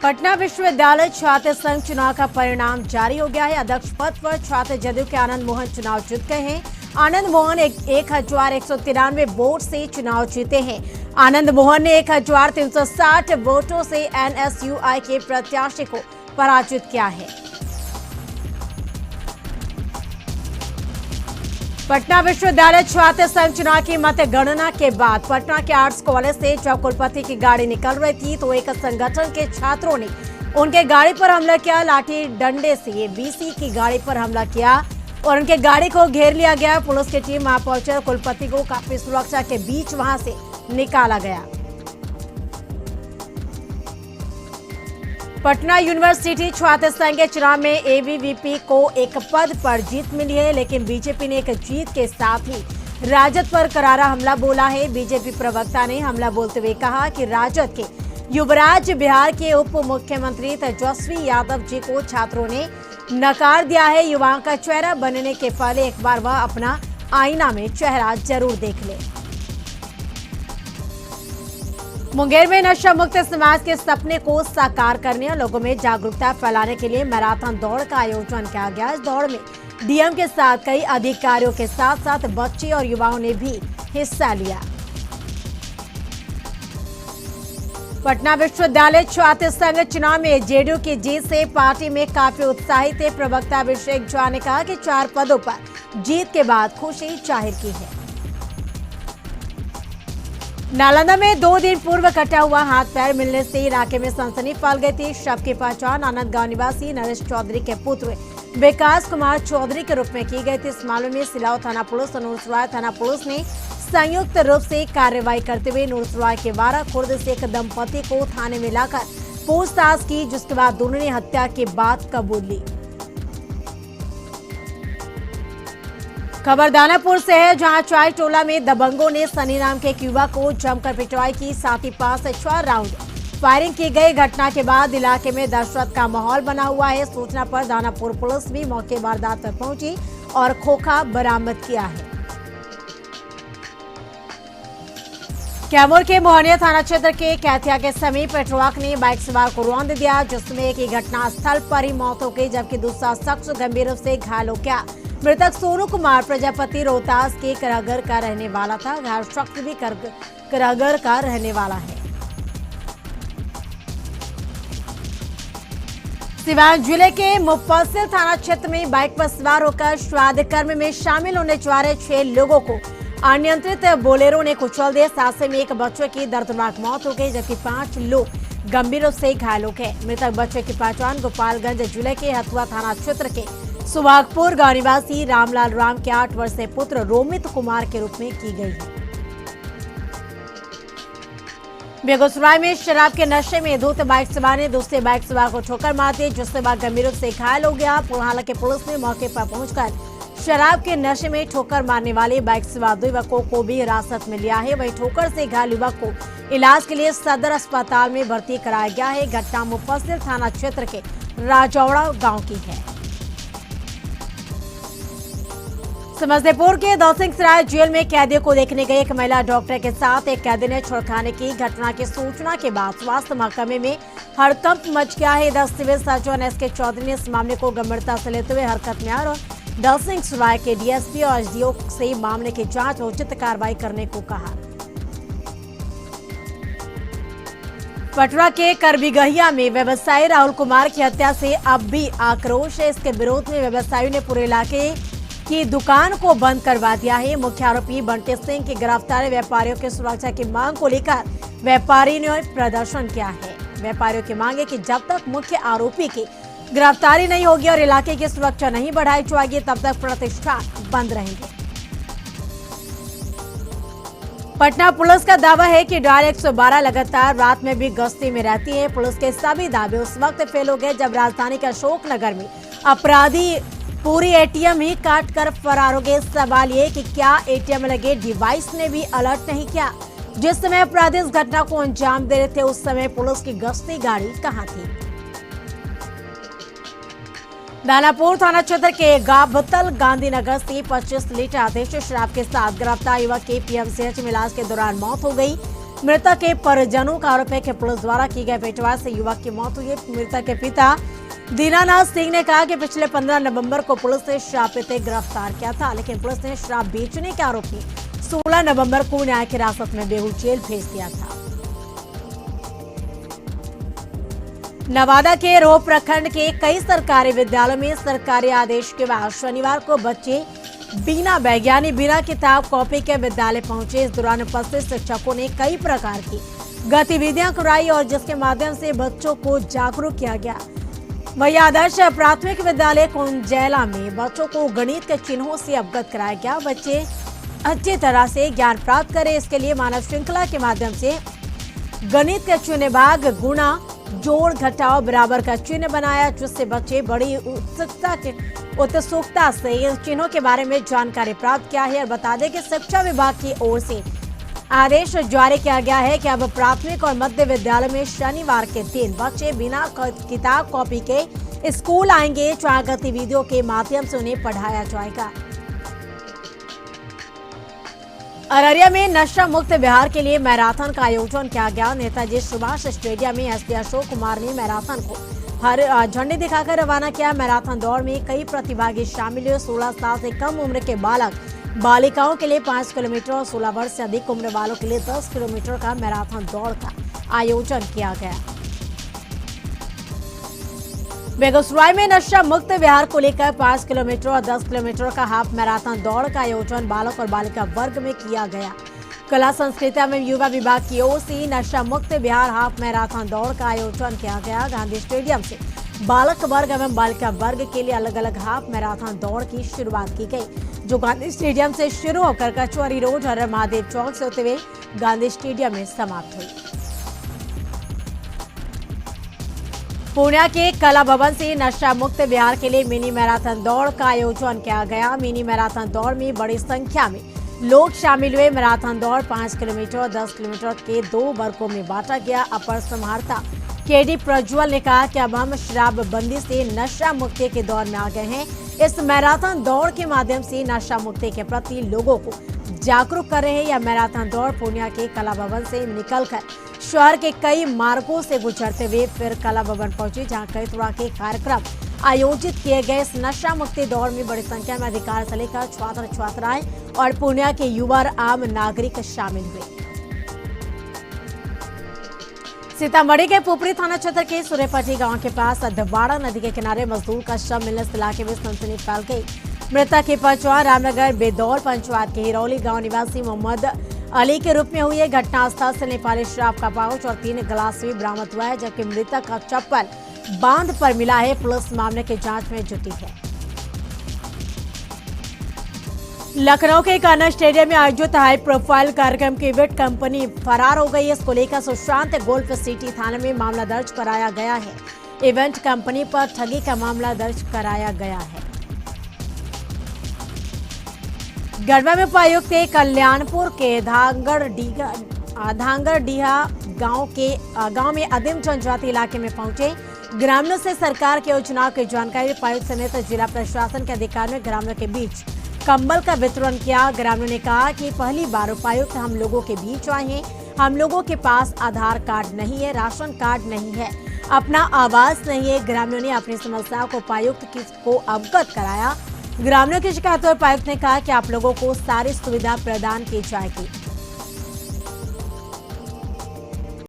पटना विश्वविद्यालय छात्र संघ चुनाव का परिणाम जारी हो गया है। अध्यक्ष पद पर छात्र जदयू के आनंद मोहन चुनाव जीत गए हैं। आनंद मोहन 1193 वोट से चुनाव जीते हैं। आनंद मोहन ने 1360 वोटों से एनएसयूआई के प्रत्याशी को पराजित किया है। पटना विश्वविद्यालय छात्र संघ चुनाव की मतगणना के बाद पटना के आर्ट्स कॉलेज से जब कुलपति की गाड़ी निकल रही थी तो एक संगठन के छात्रों ने उनके गाड़ी पर हमला किया। लाठी डंडे से बीसी की गाड़ी पर हमला किया और उनके गाड़ी को घेर लिया गया। पुलिस की टीम वहां पहुंचकर कुलपति को काफी सुरक्षा के बीच वहां से निकाला गया। पटना यूनिवर्सिटी छात्र संघ के चुनाव में एबीवीपी को एक पद पर जीत मिली है, लेकिन बीजेपी ने एक जीत के साथ ही राजद पर करारा हमला बोला है। बीजेपी प्रवक्ता ने हमला बोलते हुए कहा कि राजद के युवराज बिहार के उप मुख्यमंत्री तेजस्वी यादव जी को छात्रों ने नकार दिया है। युवाओं का चेहरा बनने के पहले एक बार वह अपना आईना में चेहरा जरूर देख ले। मुंगेर में नशा मुक्त समाज के सपने को साकार करने और लोगों में जागरूकता फैलाने के लिए मैराथन दौड़ का आयोजन किया गया। इस दौड़ में डीएम के साथ कई अधिकारियों के साथ साथ बच्चे और युवाओं ने भी हिस्सा लिया। पटना विश्वविद्यालय छात्र संघ चुनाव में जेडीयू की जीत से पार्टी में काफी उत्साहित थे। प्रवक्ता अभिषेक झा ने कहा कि 4 पदों पर जीत के बाद खुशी जाहिर की है। नालंदा में 2 दिन पूर्व कटा हुआ हाथ पैर मिलने से इलाके में सनसनी फैल गई थी। शव की पहचान आनंद गांव निवासी नरेश चौधरी के पुत्र विकास कुमार चौधरी के रूप में की गई थी। इस मामले में सिलाव थाना पुलिस और नूरसराय थाना पुलिस ने संयुक्त रूप से कार्रवाई करते हुए नूरसराय के वारा खुर्द से एक दंपति को थाने में लाकर पूछताछ की, जिसके बाद दोनों ने हत्या की बात कबूल ली। खबर दानापुर से है, जहां चाय टोला में दबंगों ने सनी नाम के एक युवक को जमकर पिटवाई की। साथ ही 5 से 6 राउंड फायरिंग की गई। घटना के बाद इलाके में दहशत का माहौल बना हुआ है। सूचना पर दानापुर पुलिस भी मौके वारदात पर पहुंची और खोखा बरामद किया है। कैमूर के मोहनिया थाना क्षेत्र के कैथिया के समीप ट्रक ने बाइक सवार को रौंद दिया, जिसमें एक घटना स्थल पर ही मौत हो गई, जबकि दूसरा शख्स गंभीर रूप से घायल हो गया। मृतक सोनू कुमार प्रजापति रोहतास के करहगर का रहने वाला था। घायल शख्स भी करहगर का रहने वाला है। सिवान जिले के मुफस्सिल थाना क्षेत्र में बाइक पर सवार होकर श्राद्ध कर्म में शामिल होने जा रहे 6 लोगों को अनियंत्रित बोलेरो ने कुचल दिया। हादसे में एक बच्चे की दर्दनाक मौत हो गई, जबकि 5 लोग गंभीर रूप से घायल हो गए। मृतक बच्चे की पहचान गोपालगंज जिले के हथुआ थाना क्षेत्र के सुभागपुर गांव निवासी रामलाल राम के 8 वर्षीय पुत्र रोमित कुमार के रूप में की गई है। बेगूसराय में शराब के नशे में धूत बाइक सवार ने दूसरे बाइक सवार को ठोकर मार दी, जिससे वह गंभीर रूप से घायल हो गया। हालांकि पुलिस ने मौके पर पहुंचकर शराब के नशे में ठोकर मारने वाले बाइक सवार 2 युवकों को भी हिरासत में लिया है। वहीं ठोकर से घायल युवक को इलाज के लिए सदर अस्पताल में भर्ती कराया गया है। घटना मुफस्सिल थाना क्षेत्र के राजौड़ा गाँव की है। समस्तीपुर के दौलसिंहसराय जेल में कैदियों को देखने गई एक महिला डॉक्टर के साथ एक कैदी ने छेड़खानी की। घटना की सूचना के बाद स्वास्थ्य महकमे में हड़कंप मच गया है। इधर सिविल सर्जन एसके चौधरी ने इस मामले को गंभीरता से लेते हुए हरकत में आए और दौलसिंहसराय के डीएसपी और एसडीओ से मामले की जांच और उचित कार्रवाई करने को कहा। पटना के करबीगहिया में व्यवसायी राहुल कुमार की हत्या से अब भी आक्रोश है। इसके विरोध में व्यवसायियों ने पूरे इलाके की दुकान को बंद करवा दिया है। मुख्य आरोपी बंटी सिंह की गिरफ्तारी व्यापारियों की सुरक्षा की मांग को लेकर व्यापारियों ने प्रदर्शन किया है। व्यापारियों की मांग है कि जब तक मुख्य आरोपी की गिरफ्तारी नहीं होगी और इलाके की सुरक्षा नहीं बढ़ाई जाएगी, तब तक प्रतिष्ठान बंद रहेंगे। पटना पुलिस का दावा है कि डायल 112 लगातार रात में भी गश्ती में रहती है। पुलिस के सभी दावे उस वक्त फेल हो गए जब राजधानी के अशोकनगर में अपराधी पूरी एटीएम ही काट कर फरार हो गए। सवाल ये कि क्या एटीएम में लगे डिवाइस ने भी अलर्ट नहीं किया? जिस समय अपराधी इस घटना को अंजाम दे रहे थे, उस समय पुलिस की गश्ती गाड़ी कहां थी? दानापुर थाना क्षेत्र के गाबतल गांधीनगर से 25 लीटर देशी शराब के साथ गिरफ्तार युवक की पीएमसीएच में इलाज के दौरान मौत हो गई। मृतक के परिजनों का आरोप है कि पुलिस द्वारा की गई पेटवार से युवक की मौत हुई। मृतक के पिता दीनानाथ सिंह ने कहा कि पिछले 15 नवंबर को पुलिस ने शराब पीते गिरफ्तार किया था, लेकिन पुलिस ने शराब बेचने के आरोप में 16 नवंबर को न्यायिक हिरासत में बेगूसराय जेल भेज दिया था। नवादा के रोह प्रखंड के कई सरकारी विद्यालयों में सरकारी आदेश के बाद शनिवार को बच्चे बिना बैग यानी बिना किताब कॉपी के विद्यालय पहुंचे। इस दौरान उपस्थित शिक्षकों ने कई प्रकार की गतिविधियां कराई और जिसके माध्यम से बच्चों को जागरूक किया गया। वही आदर्श प्राथमिक विद्यालय कुंजैला में बच्चों को गणित के चिन्हों से अवगत कराया गया। बच्चे अच्छी तरह से ज्ञान प्राप्त करें, इसके लिए मानव श्रृंखला के माध्यम से गणित के चिन्ह भाग, गुणा, जोड़, घटाव, बराबर का चिन्ह बनाया, जिससे बच्चे बड़ी उत्सुकता से इन चिन्हों के बारे में जानकारी प्राप्त किया है। और बता दें कि शिक्षा विभाग की ओर से आदेश जारी किया गया है कि अब प्राथमिक और मध्य विद्यालय में शनिवार के दिन बच्चे बिना किताब कॉपी के स्कूल आएंगे, जहां गतिविधियों के माध्यम से उन्हें पढ़ाया जाएगा। अररिया में नशा मुक्त बिहार के लिए मैराथन का आयोजन किया गया। नेताजी सुभाष स्टेडियम में एसपी अशोक कुमार ने मैराथन को हरी झंडी दिखाकर रवाना किया। मैराथन दौड़ में कई प्रतिभागी शामिल हुए। 16 साल से कम उम्र के बालक बालिकाओं के लिए 5 किलोमीटर और 16 वर्ष से अधिक उम्र वालों के लिए 10 किलोमीटर का मैराथन दौड़ का आयोजन किया गया। बेगूसराय में नशा मुक्त बिहार को लेकर 5 किलोमीटर और 10 किलोमीटर का हाफ मैराथन दौड़ का आयोजन बालक और बालिका वर्ग में किया गया। कला संस्कृति एवं युवा विभाग की ओर से नशा मुक्त बिहार हाफ मैराथन दौड़ का आयोजन किया गया। गांधी स्टेडियम से बालक वर्ग एवं बालिका वर्ग के लिए अलग अलग हाफ मैराथन दौड़ की शुरुआत की गई, जो गांधी स्टेडियम से शुरू होकर कचौरी रोड हर महादेव चौक से होते हुए गांधी स्टेडियम में समाप्त हुई। पूर्णिया के कला भवन से नशा मुक्त बिहार के लिए मिनी मैराथन दौड़ का आयोजन किया गया। मिनी मैराथन दौड़ में बड़ी संख्या में लोग शामिल हुए। मैराथन दौड़ 5 किलोमीटर और 10 किलोमीटर के 2 वर्गों में बांटा गया। अपर समाहर्ता केडी प्रज्वल ने कहा कि अब हम शराबबंदी से नशा मुक्ति के दौर में आ गए हैं। इस मैराथन दौड़ के माध्यम से नशा मुक्ति के प्रति लोगों को जागरूक कर रहे हैं। यह मैराथन दौड़ पूर्णिया के कला भवन से निकलकर शहर के कई मार्गों से गुजरते हुए फिर कला भवन पहुंची, जहां कई तरह के कार्यक्रम आयोजित किए गए। इस नशा मुक्ति दौड़ में बड़ी संख्या में अधिकारी से लेकर छात्र छात्राएं और पूर्णिया के युवा और आम नागरिक शामिल हुए। सीतामढ़ी के पुपरी थाना क्षेत्र के सूर्यपट्टी गांव के पास अधवाड़ा नदी के किनारे मजदूर का शव मिलने से इलाके में सनसनी फैल गई। मृतक की पहचान रामनगर बेदौर पंचायत के हिरौली गांव निवासी मोहम्मद अली के रूप में हुई है। घटनास्थल से नेपाली शराब का पाउच और 3 गिलास भी बरामद हुआ है, जबकि मृतक का चप्पल बांध पर मिला है। पुलिस मामले की जांच में जुटी है। लखनऊ के कान्हा स्टेडियम में आयोजित हाई प्रोफाइल कार्यक्रम की इवेंट कंपनी फरार हो गई है। इसको लेकर सुशांत गोल्फ सिटी थाने में मामला दर्ज कराया गया है। इवेंट कंपनी पर ठगी का मामला दर्ज कराया गया है। गढ़वा में उपायुक्त कल्याणपुर के धांगरडीहा गांव में आदिम जनजाति इलाके में पहुंचे। ग्रामीणों से सरकार की योजनाओं की जानकारी उपायुक्त समेत जिला प्रशासन के अधिकारियों ने ग्रामीणों के बीच कंबल का वितरण किया। ग्रामीणों ने कहा कि पहली बार उपायुक्त हम लोगों के बीच आए हैं। हम लोगों के पास आधार कार्ड नहीं है, राशन कार्ड नहीं है, अपना आवास नहीं है। ग्रामीणों ने अपनी समस्याओं को उपायुक्त को अवगत कराया। ग्रामीणों की शिकायत पर उपायुक्त ने कहा कि आप लोगों को सारी सुविधा प्रदान की जाएगी।